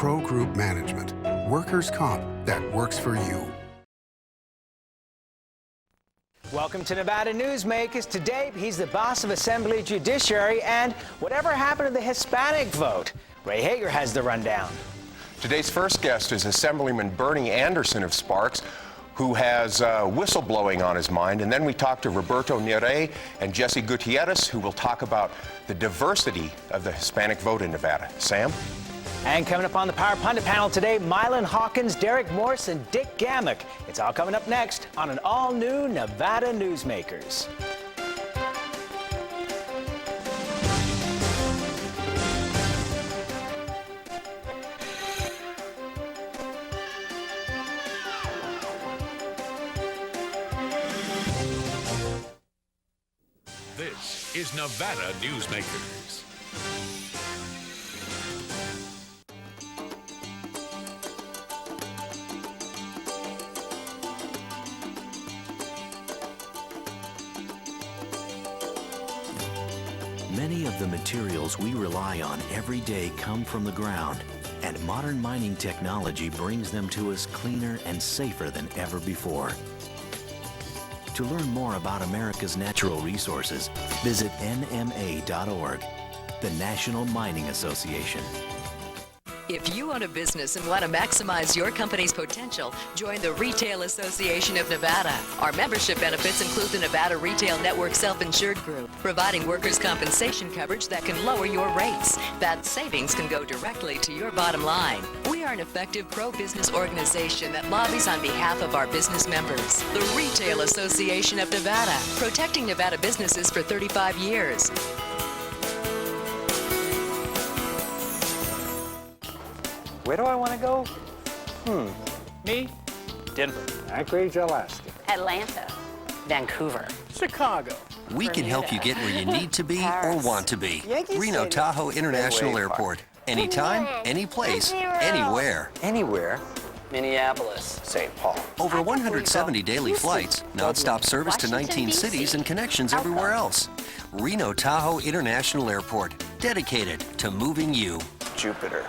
Pro Group Management. Workers' comp that works for you. Welcome to Nevada Newsmakers. Today, he's the boss of Assembly Judiciary, and whatever happened to the Hispanic vote? Ray Hagar has the rundown. Today's first guest is Assemblyman Bernie Anderson of Sparks, who has whistleblowing on his mind. And then we talk to Roberto Nerey and Jesse Guiterrez, who will talk about the diversity of the Hispanic vote in Nevada. Sam? And coming up on the Power Pundit panel today, Mylan, Hawkins, Derek Morse, and Dick Gammick. It's all coming up next on an all-new Nevada Newsmakers. This is Nevada Newsmakers. Many of the materials we rely on every day come from the ground, and modern mining technology brings them to us cleaner and safer than ever before. To learn more about America's natural resources, visit nma.org, the National Mining Association. If you own a business and want to maximize your company's potential, join the Retail Association of Nevada. Our membership benefits include the Nevada Retail Network Self-Insured Group, providing workers' compensation coverage that can lower your rates. That savings can go directly to your bottom line. We are an effective pro-business organization that lobbies on behalf of our business members. The Retail Association of Nevada, protecting Nevada businesses for 35 years. Where do I want to go? Me? Denver. Anchorage, Alaska. Atlanta. Vancouver. Chicago. We can help you get where you need to be or want to be. Reno Tahoe International Airport. Anytime, any place, anywhere. Anywhere? Minneapolis. St. Paul. Over 170 daily flights, non-stop service to 19 cities and connections everywhere else. Reno Tahoe International Airport, dedicated to moving you. Jupiter.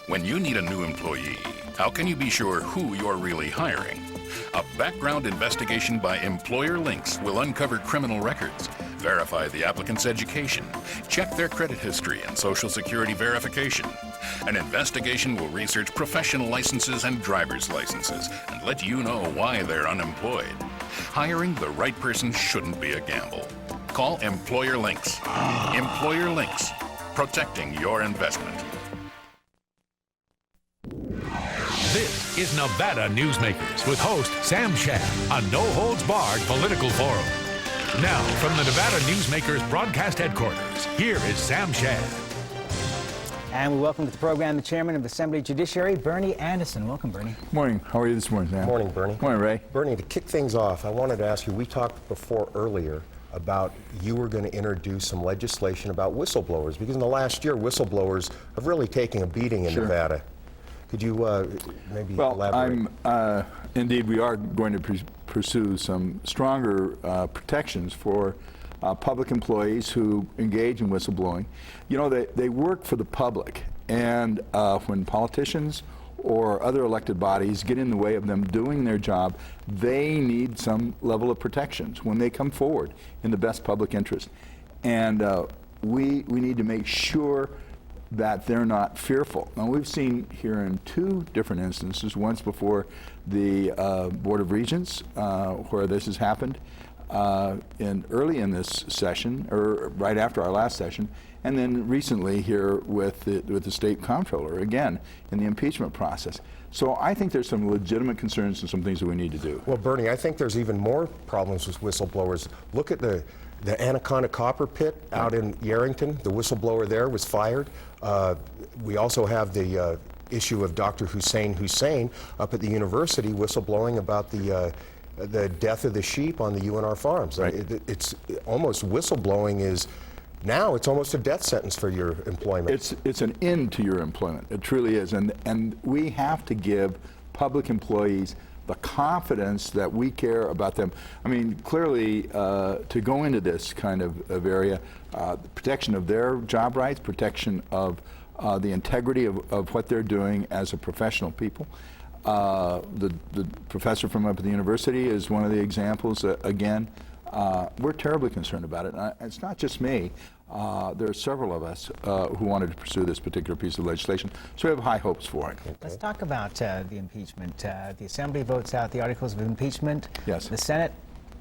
When you need a new employee, how can you be sure who you're really hiring? A background investigation by Employer Links will uncover criminal records, verify the applicant's education, check their credit history and Social Security verification. An investigation will research professional licenses and driver's licenses and let you know why they're unemployed. Hiring the right person shouldn't be a gamble. Call Employer Links. Employer Links, protecting your investment. This is Nevada Newsmakers with host Sam Shad, a no-holds-barred political forum. Now, from the Nevada Newsmakers broadcast headquarters, here is Sam Shad. And we welcome to the program the chairman of Assembly Judiciary, Bernie Anderson. Welcome, Bernie. Morning. How are you this morning, Sam? Morning, Bernie. Morning, Ray. Bernie, to kick things off, I wanted to ask you, we talked before earlier about you were going to introduce some legislation about whistleblowers, because in the last year, whistleblowers have really taken a beating in Nevada. Could you maybe elaborate? Indeed, we are going to pursue some stronger protections for public employees who engage in whistleblowing. You know, they work for the public, and when politicians or other elected bodies get in the way of them doing their job, they need some level of protections when they come forward in the best public interest. And we need to make sure that they're not fearful. Now, we've seen here in two different instances, once before the Board of Regents, where this has happened, early in this session, or right after our last session, and then recently here with the state comptroller, again, in the impeachment process. So I think there's some legitimate concerns and some things that we need to do. Well, Bernie, I think there's even more problems with whistleblowers. Look at the Anaconda Copper Pit out in Yarrington. The whistleblower there was fired. We also have the issue of Dr. Hussein up at the university whistleblowing about the death of the sheep on the UNR farms. Right. It's almost whistleblowing is now it's almost a death sentence for your employment. It's an end to your employment. It truly is, and we have to give public employees the confidence that we care about them. I mean, clearly, to go into this kind of area, protection of their job rights, protection of the integrity of what they're doing as a professional people. The professor from up at the university is one of the examples. Again, we're terribly concerned about it. And it's not just me. There are several of us who wanted to pursue this particular piece of legislation, so we have high hopes for it. Okay. Let's talk about the impeachment. The Assembly votes out the articles of impeachment. Yes. The Senate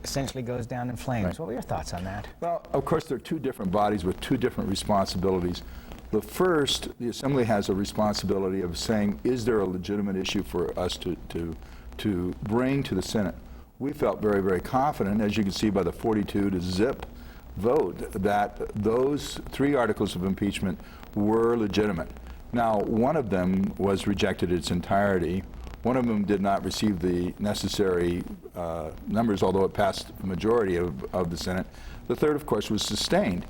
essentially goes down in flames. Right. What were your thoughts on that? Well, of course, there are two different bodies with two different responsibilities. The first, the Assembly has a responsibility of saying, is there a legitimate issue for us to bring to the Senate? We felt very, very confident, as you can see by the 42-0 vote, that those 3 articles of impeachment were legitimate. Now, one of them was rejected in its entirety. One of them did not receive the necessary numbers, although it passed the majority of the Senate. The third, of course, was sustained.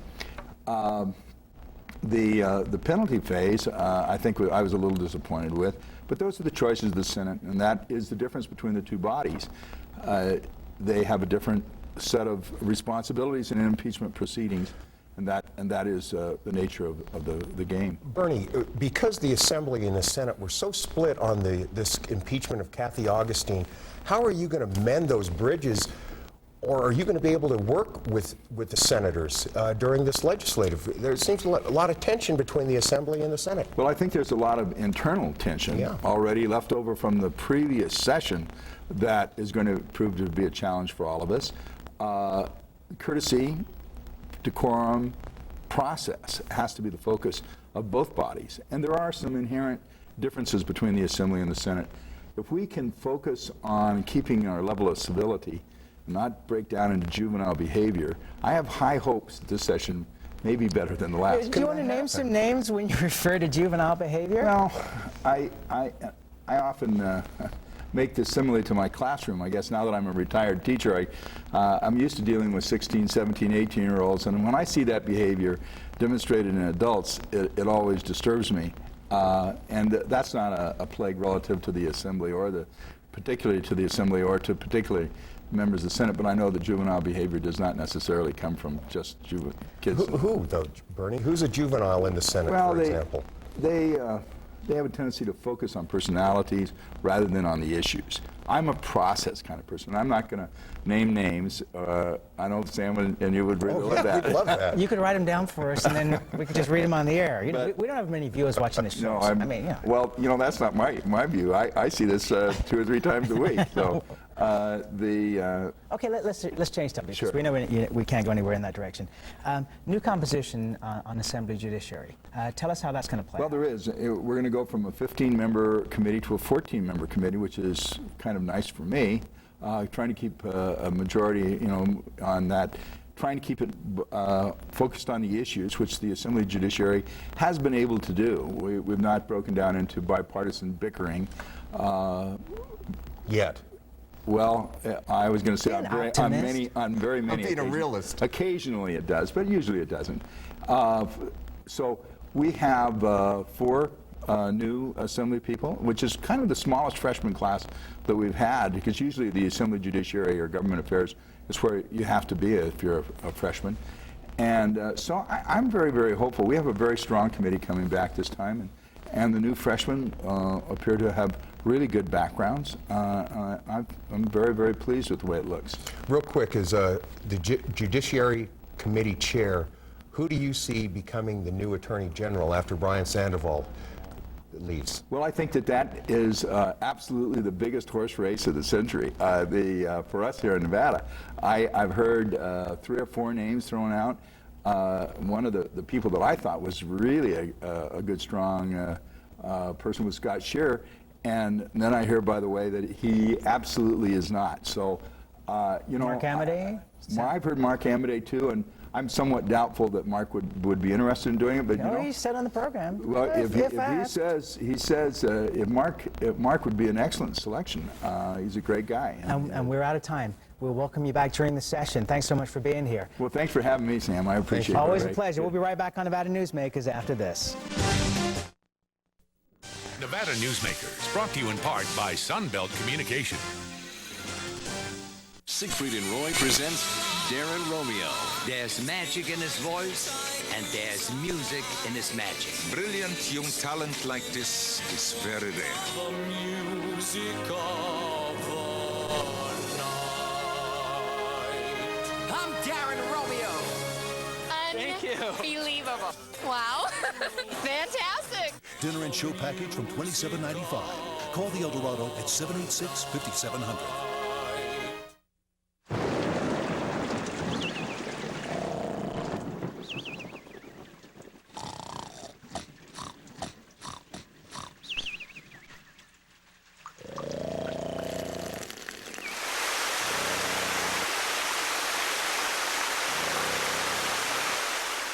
The penalty phase, I think I was a little disappointed with, but those are the choices of the Senate, and that is the difference between the two bodies. They have a different set of responsibilities in impeachment proceedings, and that is the nature of the game. Bernie, because the Assembly and the Senate were so split on this impeachment of Kathy Augustine, how are you going to mend those bridges, or are you going to be able to work with the senators during this legislative? There seems a lot of tension between the Assembly and the Senate. Well, I think there's a lot of internal tension already left over from the previous session that is going to prove to be a challenge for all of us. Courtesy, decorum, process has to be the focus of both bodies. And there are some inherent differences between the Assembly and the Senate. If we can focus on keeping our level of civility, not break down into juvenile behavior, I have high hopes that this session may be better than the last. Do you want to name some names when you refer to juvenile behavior? Well, I often make this similar to my classroom. I guess now that I'm a retired teacher, I'm used to dealing with 16, 17, 18-year-olds, and when I see that behavior demonstrated in adults, it always disturbs me. And that's not a plague relative to the Assembly, or particularly to the Assembly, or to particularly members of the Senate, but I know that juvenile behavior does not necessarily come from just kids. Who though, Bernie? Who's a juvenile in the Senate, well, for example? They have a tendency to focus on personalities rather than on the issues. I'm a process kind of person. I'm not going to name names. I know Sam and you would really love that. We'd love that. You could write them down for us, and then we could just read them on the air. You know, we don't have many viewers watching this show. No, well, you know, that's not my view. I see this 2 or 3 times a week. So okay, let's change topics. Sure. We know we can't go anywhere in that direction. New composition on Assembly Judiciary. Tell us how that's going to play. Well, there is. We're going to go from a 15-member committee to a 14-member committee, which is kind of nice for me. Trying to keep a majority, on that. Trying to keep it focused on the issues, which the Assembly Judiciary has been able to do. We've not broken down into bipartisan bickering yet. Well, I was going to say on very many I'm being a occasions. realist. Occasionally it does, but usually it doesn't. So we have 4 new Assembly people, which is kind of the smallest freshman class that we've had, because usually the Assembly Judiciary or Government Affairs is where you have to be if you're a freshman. And so I'm very, very hopeful. We have a very strong committee coming back this time, and the new freshmen appear to have really good backgrounds. I'm very, very pleased with the way it looks. Real quick, as the Judiciary Committee Chair, who do you see becoming the new Attorney General after Brian Sandoval leaves? Well, I think that is absolutely the biggest horse race of the century. For us here in Nevada, I've heard 3 or 4 names thrown out. One of the people that I thought was really a good, strong person was Scott Scheer, and then I hear, by the way, that he absolutely is not. So, Mark Amodei? I've heard Mark Amodei too, and I'm somewhat doubtful that Mark would be interested in doing it. But he said on the program. Well, if he says Mark would be an excellent selection. He's a great guy. And we're out of time. We'll welcome you back during the session. Thanks so much for being here. Well, thanks for having me, Sam. I appreciate it. Always a pleasure. We'll be right back on Nevada Newsmakers after this. Nevada Newsmakers, brought to you in part by Sunbelt Communication. Siegfried and Roy presents Darren Romeo. There's magic in his voice, And there's music in his magic. Brilliant young talent like this is very rare. The music of the night. I'm Darren Romeo. Thank you. Unbelievable. Wow. Fantastic. Dinner and show package from $27.95. Call the Eldorado at 786-5700.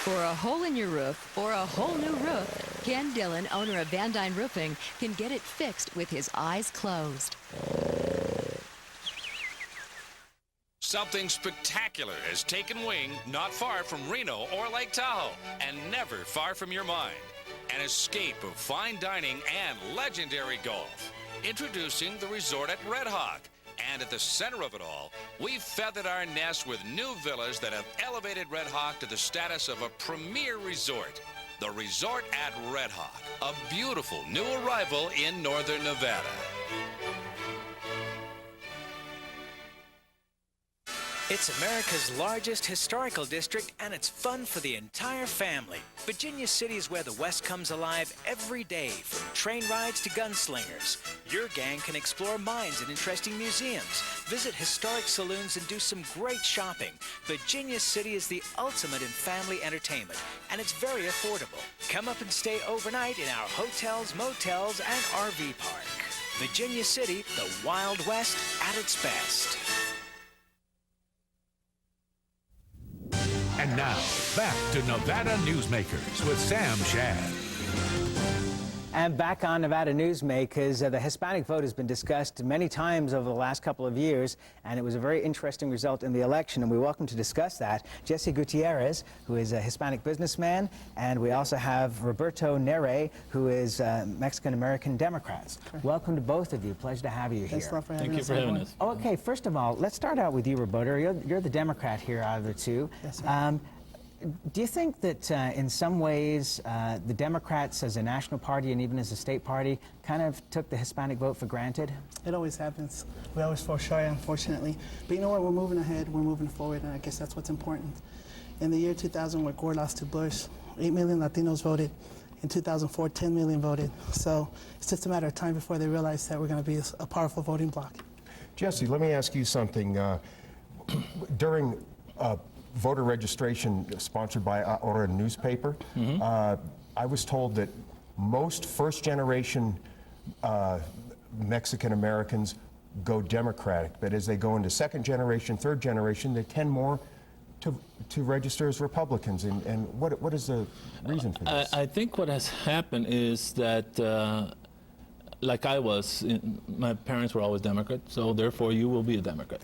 For a hole in your roof or a whole new roof, Ken Dillon, owner of Van Dyne Roofing, can get it fixed with his eyes closed. Something spectacular has taken wing not far from Reno or Lake Tahoe, and never far from your mind. An escape of fine dining and legendary golf. Introducing the resort at Red Hawk. And at the center of it all, we've feathered our nest with new villas that have elevated Red Hawk to the status of a premier resort. The Resort at Red Hawk, a beautiful new arrival in northern Nevada. It's America's largest historical district, and it's fun for the entire family. Virginia City is where the West comes alive every day, from train rides to gunslingers. Your gang can explore mines and interesting museums, visit historic saloons, and do some great shopping. Virginia City is the ultimate in family entertainment, and it's very affordable. Come up and stay overnight in our hotels, motels, and RV park. Virginia City, the Wild West at its best. And now, back to Nevada Newsmakers with Sam Shad. And back on Nevada Newsmakers, the Hispanic vote has been discussed many times over the last couple of years, and it was a very interesting result in the election, and we welcome to discuss that Jesse Guiterrez, who is a Hispanic businessman, and we also have Roberto Nerey, who is Mexican-American Democrats. Sure. Welcome to both of you. Pleasure to have you here. Thanks a lot for having us. Thank you for having us. Okay, first of all, let's start out with you, Roberto. You're the Democrat here out of the two. Yes, sir. Do you think that in some ways the Democrats as a national party and even as a state party kind of took the Hispanic vote for granted? It always happens. We always fall short, unfortunately. But you know what? We're moving ahead. We're moving forward, and I guess that's what's important. In the year 2000, when Gore lost to Bush, 8 million Latinos voted. In 2004, 10 million voted. So it's just a matter of time before they realize that we're going to be a powerful voting bloc. Jesse, let me ask you something. During voter registration sponsored by Ahora newspaper, I was told that most first-generation Mexican Americans go Democratic, but as they go into second generation, third generation, they tend more to register as Republicans. And what is the reason for this? I think what has happened is that, like I was, my parents were always Democrat, so therefore you will be a Democrat,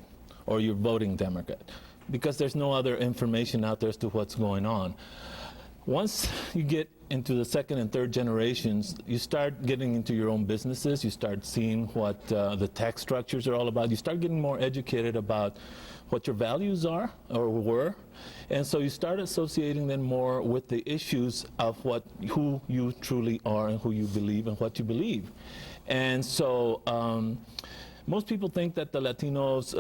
or you're voting Democrat, because there's no other information out there as to what's going on. Once you get into the second and third generations, you start getting into your own businesses, you start seeing what the tax structures are all about, you start getting more educated about what your values are or were, and so you start associating them more with the issues of who you truly are and who you believe and what you believe. And so most people think that the Latinos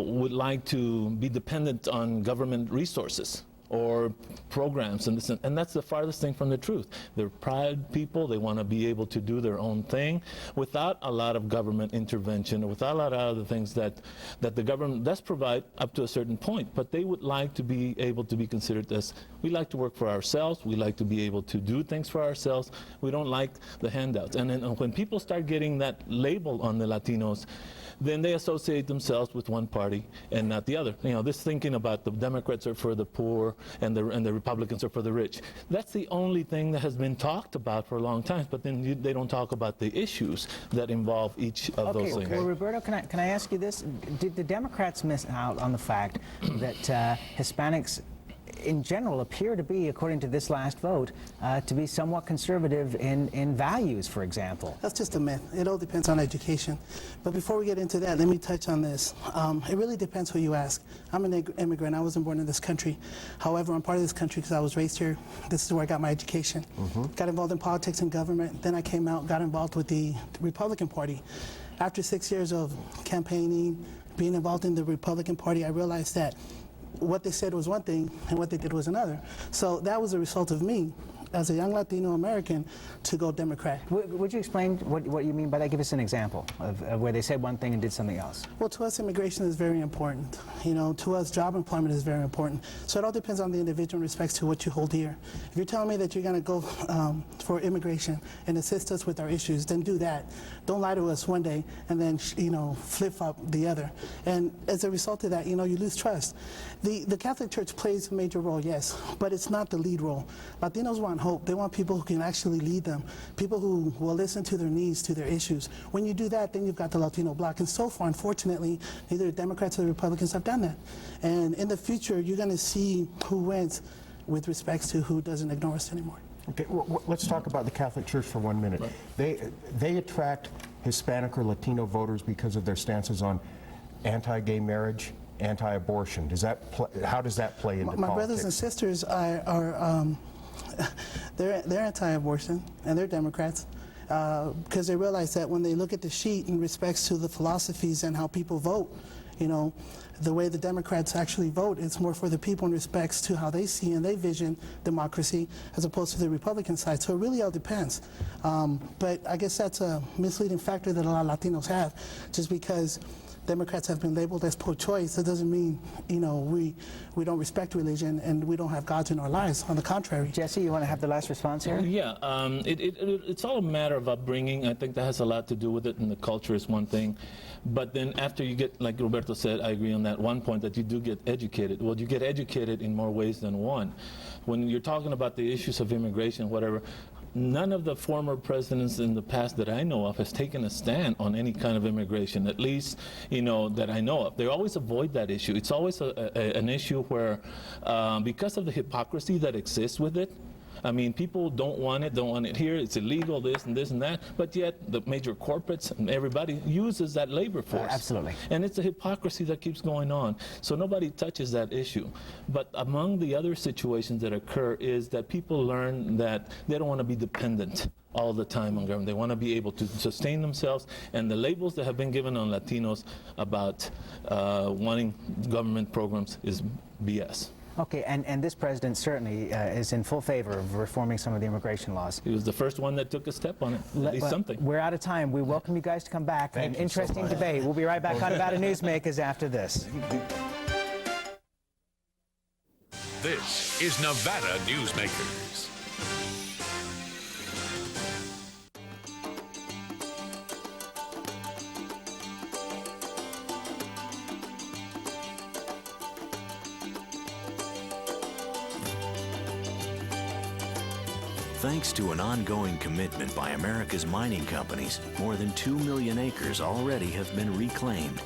would like to be dependent on government resources or programs, and that's the farthest thing from the truth. They're proud people. They want to be able to do their own thing without a lot of government intervention, or without a lot of other things that the government does provide up to a certain point. But they would like to be able to be considered as, we like to work for ourselves, we like to be able to do things for ourselves, we don't like the handouts. And then when people start getting that label on the Latinos, then they associate themselves with one party and not the other. You know, this thinking about the Democrats are for the poor and the Republicans are for the rich. That's the only thing that has been talked about for a long time, but then they don't talk about the issues that involve each of those things. Well, Roberto, can I ask you this? Did the Democrats miss out on the fact that Hispanics in general, appear to be, according to this last vote, to be somewhat conservative in values, for example. That's just a myth. It all depends on education. But before we get into that, let me touch on this. It really depends who you ask. I'm an immigrant. I wasn't born in this country. However, I'm part of this country because I was raised here. This is where I got my education. Got involved in politics and government. Then I came out, got involved with the Republican Party. After 6 years of campaigning, being involved in the Republican Party, I realized that what they said was one thing and what they did was another. So that was a result of me, as a young Latino American, to go Democrat. Would you explain what you mean by that? Give us an example of where they said one thing and did something else. Well, to us, immigration is very important. You know, to us, job employment is very important. So it all depends on the individual in respects to what you hold here. If you're telling me that you're going to go for immigration and assist us with our issues, then do that. Don't lie to us one day and then, you know, flip-flop the other. And as a result of that, you know, you lose trust. The Catholic Church plays a major role, yes, but it's not the lead role. Latinos want hope. They want people who can actually lead them, people who will listen to their needs, to their issues. When you do that, then you've got the Latino bloc. And so far, unfortunately, neither the Democrats or the Republicans have done that. And in the future, you're going to see who wins with respect to who doesn't ignore us anymore. Okay, well, let's talk about the Catholic Church for 1 minute. They attract Hispanic or Latino voters because of their stances on anti-gay marriage, anti-abortion. How does that play into My politics? brothers and sisters are they're anti-abortion, and they're Democrats, because they realize that when they look at the sheet in respects to the philosophies and how people vote, you know, the way the Democrats actually vote, it's more for the people in respects to how they see and they vision democracy, as opposed to the Republican side. So it really all depends. But I guess that's a misleading factor that a lot of Latinos have, just because Democrats have been labeled as pro-choice. That doesn't mean, you know, we don't respect religion and we don't have gods in our lives. On the contrary. Jesse, you want to have the last response here? Yeah, it's all a matter of upbringing. I think that has a lot to do with it, and the culture is one thing. But then after you get, like Roberto said, I agree on that one point, that you do get educated. Well, you get educated in more ways than one. When you're talking about the issues of immigration, whatever, none of the former presidents in the past that I know of has taken a stand on any kind of immigration, at least, you know, that I know of. They always avoid that issue. It's always an issue where, because of the hypocrisy that exists with it, I mean, people don't want it here, it's illegal, this and that, but yet the major corporates and everybody uses that labor force. Absolutely. And it's a hypocrisy that keeps going on. So nobody touches that issue. But among the other situations that occur is that people learn that they don't want to be dependent all the time on government. They want to be able to sustain themselves, and the labels that have been given on Latinos about wanting government programs is BS. Okay, and this president certainly is in full favor of reforming some of the immigration laws. He was the first one that took a step on it, at least something. We're out of time. We welcome you guys to come back. An interesting debate. We'll be right back on Nevada Newsmakers after this. This is Nevada Newsmakers. Thanks to an ongoing commitment by America's mining companies, more than 2 million acres already have been reclaimed.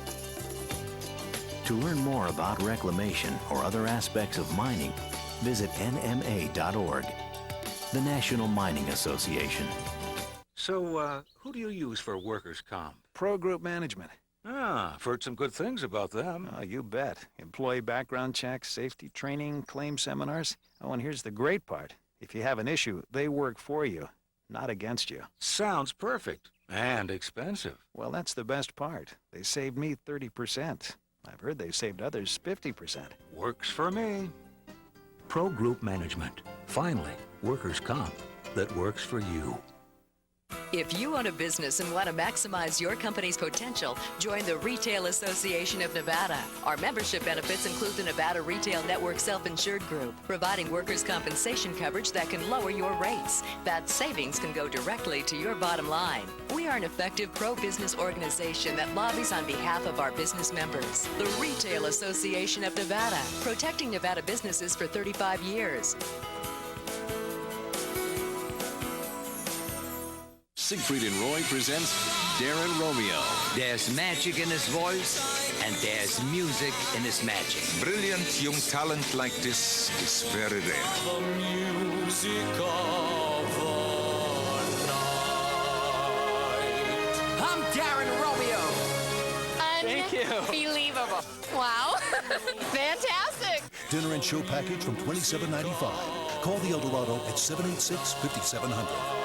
To learn more about reclamation or other aspects of mining, visit nma.org, the National Mining Association. So, who do you use for workers' comp? Pro Group Management. Ah, I've heard some good things about them. Oh, you bet. Employee background checks, safety training, claim seminars. Oh, and here's the great part. If you have an issue, they work for you, not against you. Sounds perfect. And expensive. Well, that's the best part. They saved me 30%. I've heard they saved others 50%. Works for me. Pro Group Management. Finally, workers' comp that works for you. If you own a business and want to maximize your company's potential, join the Retail Association of Nevada. Our membership benefits include the Nevada Retail Network Self-Insured Group, providing workers' compensation coverage that can lower your rates. That savings can go directly to your bottom line. We are an effective pro-business organization that lobbies on behalf of our business members. The Retail Association of Nevada, protecting Nevada businesses for 35 years. Siegfried and Roy presents Darren Romeo. There's magic in his voice, and there's music in his magic. Brilliant young talent like this is very rare. The music of the night. I'm Darren Romeo. Thank you. Unbelievable. Wow. Fantastic. Dinner and show package from $27.95. Call the Eldorado at 786-5700.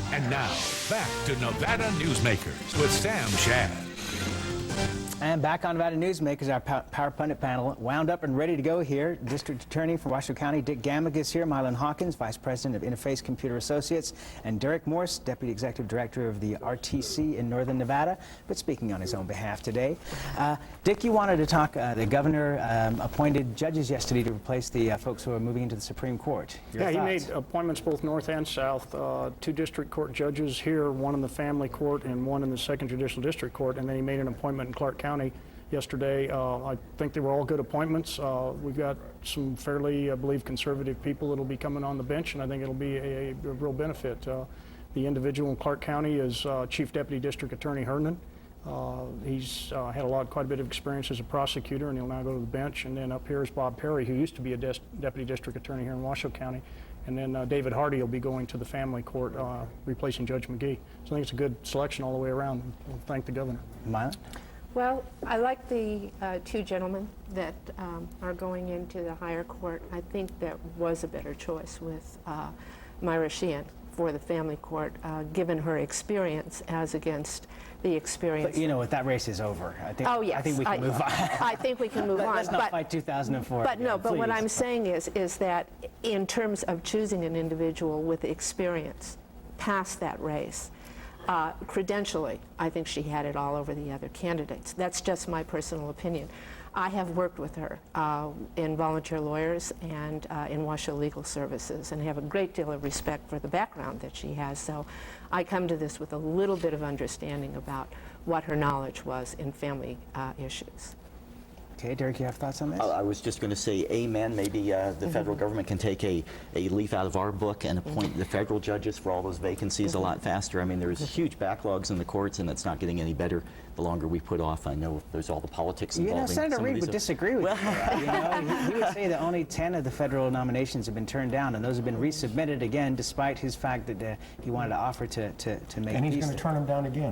And now, back to Nevada Newsmakers with Sam Shad. And back on Nevada Newsmakers, our Power Pundit panel wound up and ready to go here. District Attorney for Washoe County, Dick Gammick, is here. Mylan Hawkins, Vice President of Interface Computer Associates, and Derek Morse, Deputy Executive Director of the RTC in Northern Nevada, but speaking on his own behalf today. Dick, you wanted to talk, the governor appointed judges yesterday to replace the folks who are moving into the Supreme Court. Your He thoughts? made appointments both north and south, 2 district court judges here, one in the family court and one in the 2nd Judicial District Court, and then he made an appointment in Clark County yesterday. I think they were all good appointments. We've got some fairly, I believe, conservative people that'll be coming on the bench, and I think it'll be a real benefit. The individual in Clark County is Chief Deputy District Attorney Herndon. He's had quite a bit of experience as a prosecutor, and he'll now go to the bench. And then up here is Bob Perry, who used to be a Deputy District Attorney here in Washoe County. And then David Hardy will be going to the family court, replacing Judge McGee. So I think it's a good selection all the way around. We'll thank the governor. Mylan? Well, I like the 2 gentlemen that are going into the higher court. I think that was a better choice with Myra Sheehan for the family court, given her experience as against the experience. But you know what, that race is over. I think, oh, yes. I think we can move on. I think we can move on. Let's not fight 2004. But no, but what please. I'm saying is that in terms of choosing an individual with experience past that race, credentially, I think she had it all over the other candidates. That's just my personal opinion. I have worked with her in volunteer lawyers and in Washoe Legal Services, and have a great deal of respect for the background that she has. So I come to this with a little bit of understanding about what her knowledge was in family issues. Okay, Derek, you have thoughts on this? I was just going to say amen. Maybe the federal government can take a leaf out of our book and appoint the federal judges for all those vacancies a lot faster. I mean, there's huge backlogs in the courts, and it's not getting any better the longer we put off. I know there's all the politics involving. You know, Senator Reid would disagree with you. You know, he would say that only 10 of the federal nominations have been turned down, and those have been resubmitted again, despite his fact that he wanted to offer to make. And he's going to turn them down again.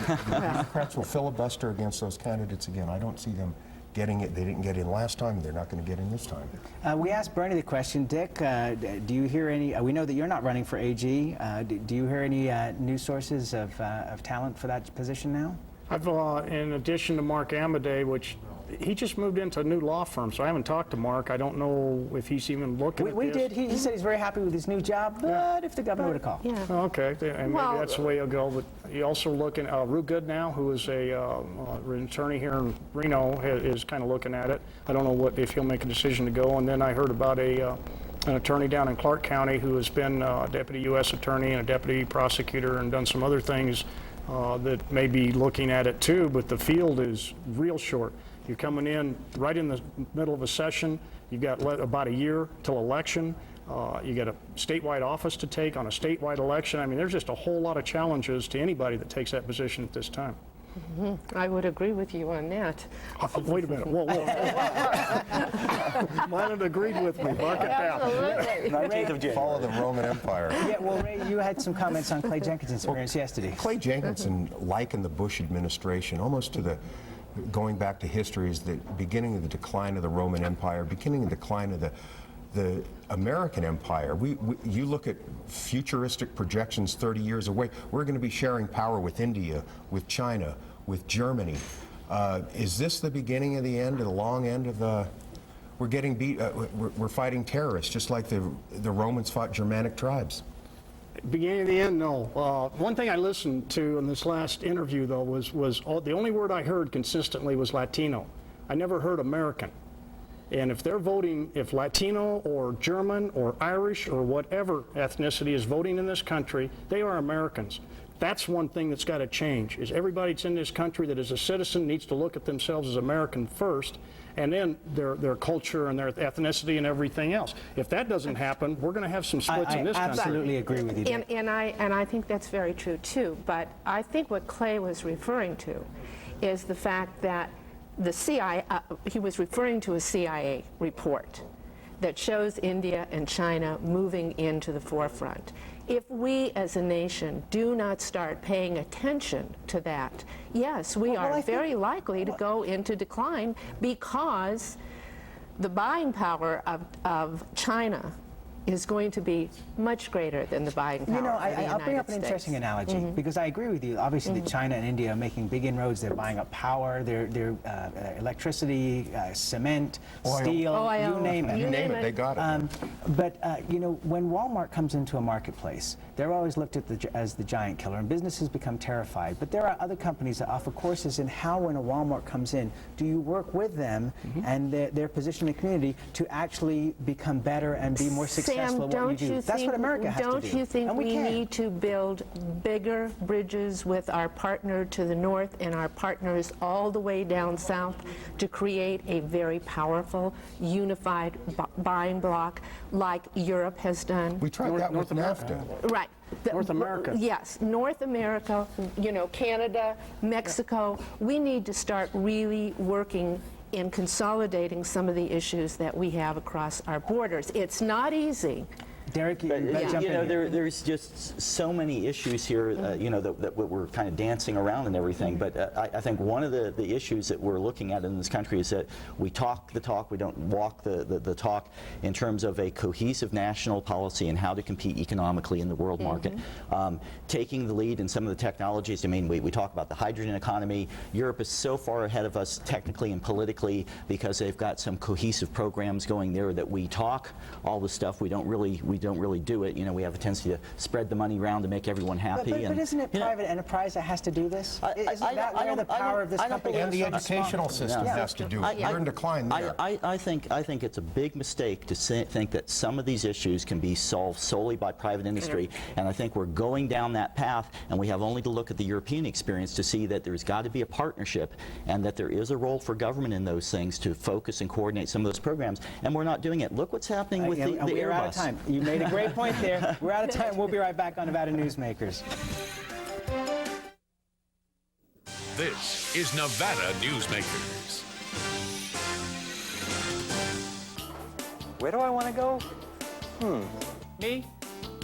The Democrats will filibuster against those candidates again. I don't see them getting it. They didn't get in last time. They're not going to get in this time. We asked Bernie the question, Dick, do you hear any, we know that you're not running for AG. Do you hear any news sources of talent for that position now? I've, in addition to Mark Amadei, which he just moved into a new law firm, so I haven't talked to Mark. I don't know if he's even looking at We this. did. He said he's very happy with his new job, but if the governor were to call. Yeah. Okay, and maybe that's the way he'll go. But you also looking at Rue Goodnow, who is an attorney here in Reno, is kind of looking at it. I don't know if he'll make a decision to go. And then I heard about an attorney down in Clark County who has been a deputy U.S. attorney and a deputy prosecutor and done some other things that may be looking at it too. But the field is real short. You're coming in right in the middle of a session. You've got about a year till election. You got a statewide office to take on a statewide election. I mean, there's just a whole lot of challenges to anybody that takes that position at this time. Mm-hmm. I would agree with you on that. Wait a minute. Whoa. Mylan agreed with me. Mark it down. Absolutely. Follow the Roman Empire. Yeah, well, Ray, you had some comments on Clay Jenkinson's appearance yesterday. Clay Jenkinson likened the Bush administration almost to the, going back to history, is the beginning of the decline of the Roman Empire, beginning of the decline of the American Empire. You look at futuristic projections 30 years away, we're going to be sharing power with India, with China, with Germany. Is this the beginning of the end, of the long end of the... We're getting beat, we're fighting terrorists, just like the Romans fought Germanic tribes. Beginning of the end, no. One thing I listened to in this last interview, though, was the only word I heard consistently was Latino. I never heard American. And if they're voting, if Latino or German or Irish or whatever ethnicity is voting in this country, they are Americans. That's one thing that's got to change, is everybody that's in this country that is a citizen needs to look at themselves as American first, and then their culture and their ethnicity and everything else. If that doesn't happen, we're going to have some splits in this country. I absolutely agree with you. And I think that's very true too. But I think what Clay was referring to is the fact that the CIA, he was referring to a CIA report that shows India and China moving into the forefront. If we as a nation do not start paying attention to that, yes, we are very likely to go into decline, because the buying power of China is going to be much greater than the buying power of the United States. I'll bring up an interesting analogy, because I agree with you. Obviously, China and India are making big inroads. They're buying up power, their electricity, cement, steel, you name it. You name it, they got it. But, you know, when Walmart comes into a marketplace, they're always looked at as the giant killer, and businesses become terrified. But there are other companies that offer courses in how, when a Walmart comes in, do you work with them and their position in the community to actually become better and be more successful? Sam, don't you think, that's what America has to do. Don't you think we can. need to build bigger bridges with our partner to the north and our partners all the way down south to create a very powerful, unified buying bloc like Europe has done? We tried that with NAFTA. Right. North America. Yes, North America, you know, Canada, Mexico. We need to start really working in consolidating some of the issues that we have across our borders. It's not easy. Derek, you know, there's just so many issues here, you know, that we're kind of dancing around and everything. But I think one of the issues that we're looking at in this country is that we talk the talk, we don't walk the talk in terms of a cohesive national policy and how to compete economically in the world market. Taking the lead in some of the technologies. I mean, we talk about the hydrogen economy. Europe is so far ahead of us technically and politically because they've got some cohesive programs going there that we talk all the stuff. We don't really do it. You know, we have a tendency to spread the money around to make everyone happy. But isn't it private enterprise that has to do this? Isn't that where the power of this company and the educational system has to do it. We're in decline there. I think it's a big mistake to think that some of these issues can be solved solely by private industry, and I think we're going down that path, and we have only to look at the European experience to see that there's got to be a partnership and that there is a role for government in those things to focus and coordinate some of those programs, and we're not doing it. Look what's happening with the Airbus. We're out of time. You made a great point there. We're out of time. We'll be right back on Nevada Newsmakers. This is Nevada Newsmakers. Where do I want to go? Me?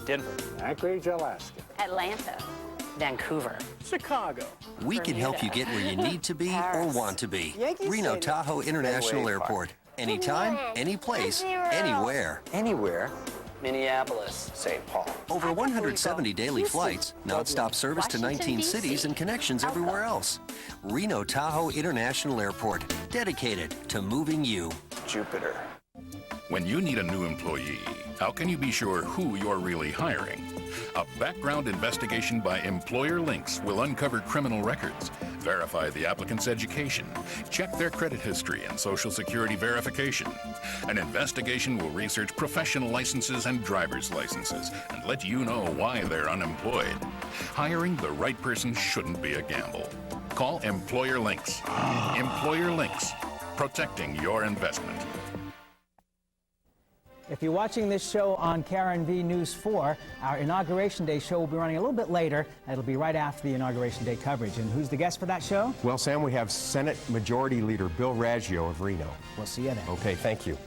Denver. Anchorage, Alaska. Atlanta. Vancouver. Chicago. We can help you get where you need to be or want to be. Reno Tahoe International Airport. Anytime, any place, anywhere. Anywhere? Minneapolis. St. Paul. Over 170 daily flights, non-stop service to 19 cities and connections everywhere else. Reno Tahoe International Airport, dedicated to moving you. Jupiter. When you need a new employee, how can you be sure who you're really hiring? A background investigation by Employer Links will uncover criminal records, verify the applicant's education, check their credit history and Social Security verification. An investigation will research professional licenses and driver's licenses and let you know why they're unemployed. Hiring the right person shouldn't be a gamble. Call Employer Links. Employer Links, protecting your investment. If you're watching this show on KRNV News 4, our Inauguration Day show will be running a little bit later. It'll be right after the Inauguration Day coverage. And who's the guest for that show? Well, Sam, we have Senate Majority Leader Bill Washoe of Reno. We'll see you then. Okay, thank you.